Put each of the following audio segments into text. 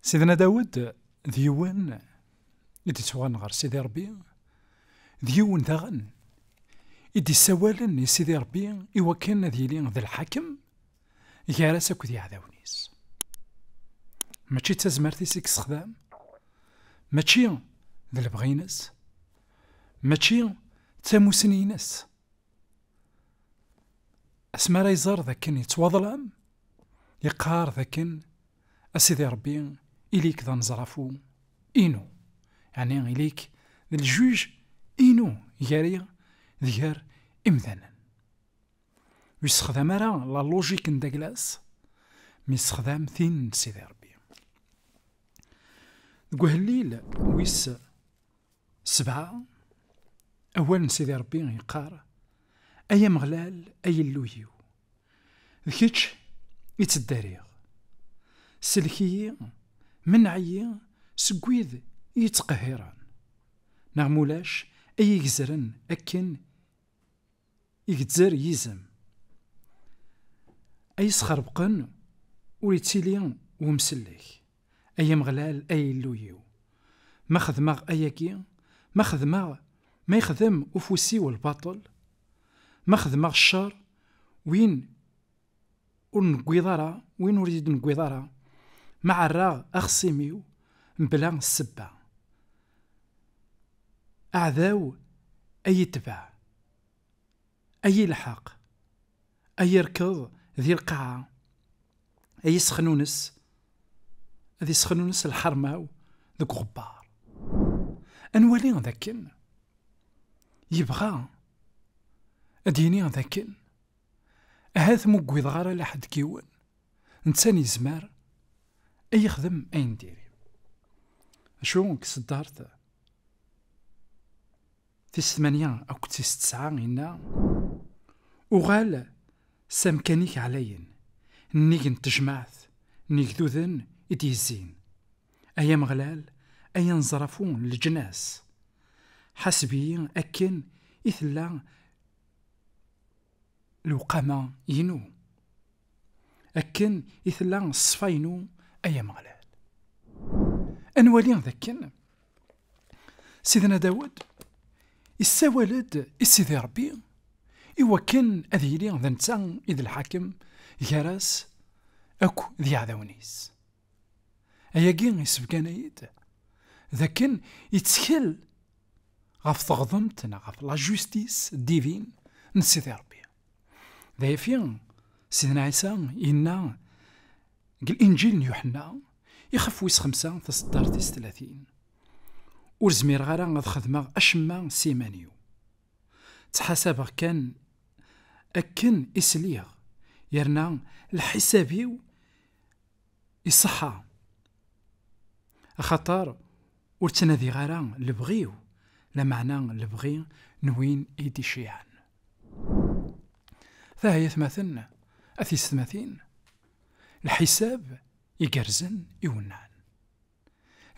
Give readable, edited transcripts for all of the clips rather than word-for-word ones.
سيدنا داود ديوان إدي تسوغن غير سيدي ربي ديوان داغن إدي سوالن سيدي ربي إوا كان ديالي ذا الحكم يارس أكو دي عداونيس ماشي تزمرتي سيك استخدام ماشي ذا البغينس ماشي تاموسنينس اسما راه يزار ذاكن يتواضلام يقهر ذاكن أسيدي ربي إليك ذا نزرافو إينو يعني إليك ذا الجوج إينو ياري ذيار إمذانا ويستخدم راه لا لوجيك نداكلاس ميستخدم ثين سيدي ربي قوه الليل ويس 7 أولا سيدي ربي يقار أيا مغلال أي اللويو ذكيتش يتداريغ سلكي من عيي سكويذ يتقهران نغمولاش أي يجزرن أكن يجزر يزم أي سخربقن ويتسيلي ومسلك أي مغلال أي اللويو ما خدماغ أياكي ما خدماغ ما يخدم أفوسي والباطل ما خدماغ الشر وين ونقويضارا وين نريد نقويضارا مع الراغ أخصيميو بلا السبة أعذاو أي تبع أي الحق أي يركض ذي القاعة أي سخنونس ذي سخنونس الحرماو ذوك غبار أنوالي ذاكن يبغى أديني ذاكن هاث مقويض غارة لحد كيون نتساني زمار أي يخدم أي نديري شو كصدارت تيس 8 أو تيس 9 هنا وغال سامكانيك عليا نيك نتجمعت نيك ذوذن إديزين أيا مغلال أيا نزرفون الجناس حسبي أكن إثلا الوقامة ينو أكن إثلا الصفاينو أيا مغلال أنوالي ذاكن سيدنا داود السوالد السيدي ربي إوا كان أذيلي ذا نتا إذ الحاكم ياراس أكو ذي عذاونيس أياكين يسبكانايد ذاكن يتسكل غاف تغضمتنا غاف لا جوستيس ديفين نسيدي ربي ذا فين سيدنا عيسى إنا الإنجيل يوحنا يخف ويس 5 تصدر تيس 30 ورزمير غارا غاد خدمة أشما سيمانيو تحسب كان أكن إسليغ يرنا الحسابيو يصحى خطر ورتنادي غارا لبغيو لا معنى لبغي نوين إيدي شيعان فهي ثماثن أثيس 30 الحساب يقرزن يونان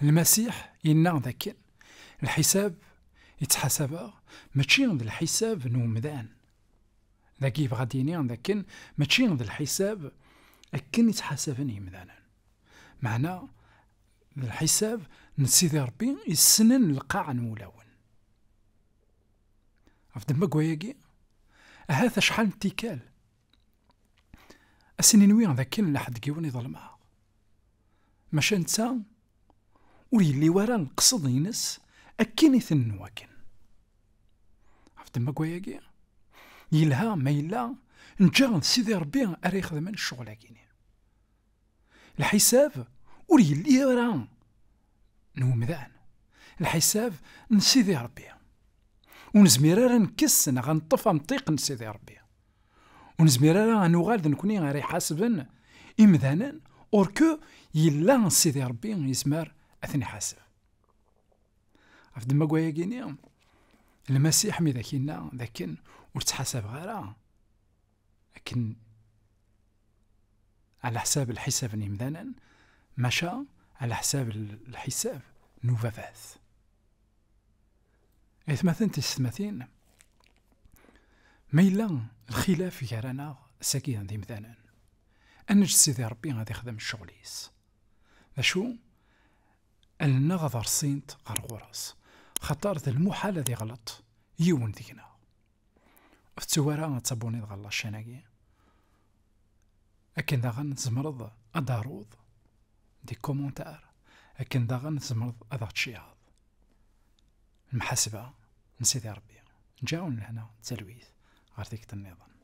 المسيح ينا ذاكن الحساب يتحسب ماشي عند الحساب نومدان ذاك يبغى ديني ذاكن ماشي عند الحساب أكن يتحسبني مدانا معنى الحساب نسيدي ربي يسنن القاع نولاون عفدما قوياكي هذا شحال انتكال أسنين وين ذاكن لحد كيوني ظلمها ماشا نتا ولي ورا نقصد ينس أكن يثن واكن عفدما قوياكي يلها ما يلا نجا سيدي ربي أري يخدم الشغل كيني الحساب ولي ورا نومدان الحساب نسيدي ربي ونزمير نكس غنطفى مطيق نسيدي ربي ونزمير نوغال نكوني غير حاسبن إمذانا أوركو يلا سيدي ربي يسمار أثني حاسب عفدما قوياكيني المسيح مي ذاكينا ذاكن وتحاسب غيرها لكن على حساب الحساب نمذانا مشى على حساب الحساب نوفافاث إثماثن تستماثين ما إلا الخلاف يرانا ساكيا ذي مثلا أنج سيدي ربي غادي يخدم الشغليس شو ألنا غادر صينت غار غراس، خاطر ذا المحال هذي غلط يون ديكنا. فتوارا تابونيض غا لاشيناكي، أكن داغن تزمرض أداروض دي كومونتار، أكن داغن تزمرض أدا تشياض. المحاسبة من سيدي ربي، نجاون لهنا تلويث غير ديك النظام.